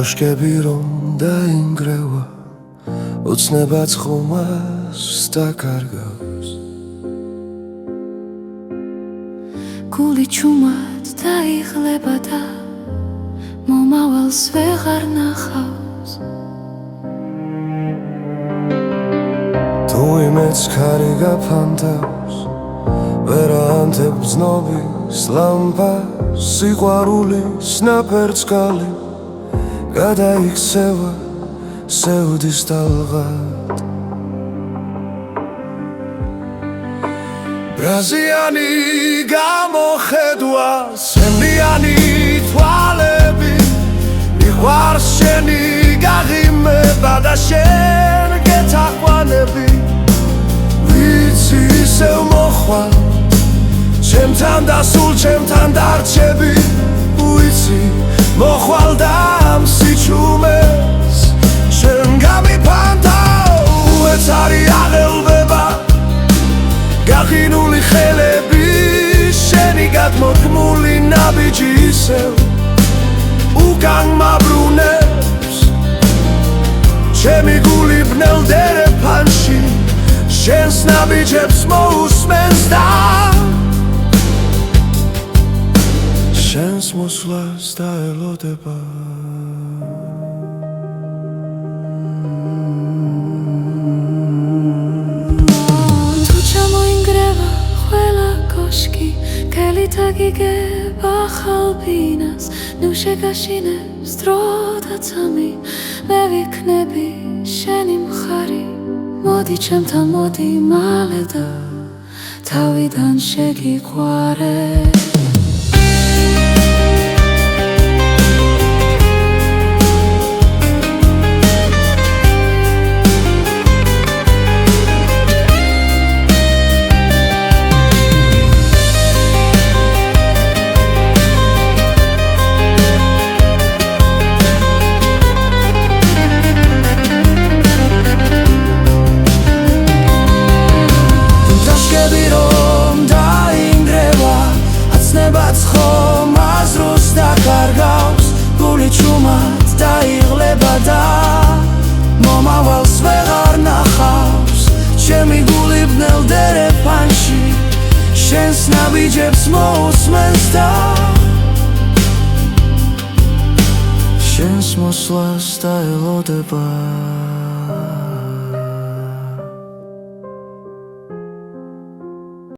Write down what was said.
კოშკები რომ დაინგრევა, ოცნებაც ხომას დაკარგავს. გული ჩუმად დაიღლება და მომავალს ვეღარ ნახავს. თუ იმეც ქარი გაფანტავს, ვერაანთებ ძნობის ლამპას, სიყვარულის ნაფერწყალი გადაიქცევა სევდის ტალღად. ბრაზიანი გამოხედვა, სემნიანი თვალები, მიყვარს შენი გაღიმება და შენ გეთაყვანები. ვიცი ისევ მოხვალ ჩემთან და სულ ჩემთან დარჩები. ვიცი მოხვალ და ამ სიჩუმეს შენ გამიფანტავ. უეცარი აღელვება გახინული ხელები, შენი გადმოქმული ნაბიჯი ისევ უკან მაბრუნებს. ჩემი გული ბნელდერე ფანში შენს ნაბიჯებს მოусმენს და შენს მოსვლას დაელოდება. თუ ჩამოინგრევა ყველა კოშკი, გელით აგიგება ხალბინას, ნუ შეგაშინებს დრო და ცამი, მე ვიქნები შენი მხარი. მოდი ჩემთან, მოდი მალე და თავიდან შეგიყვარე. გული ჩუმად დაიღლება და მომავალს ვეღარ ნახავს. ჩემი გული ბნელდერე ფანში შენს ნაბიჯებს მოусმენს და შენს მოსვლას დაელოდება.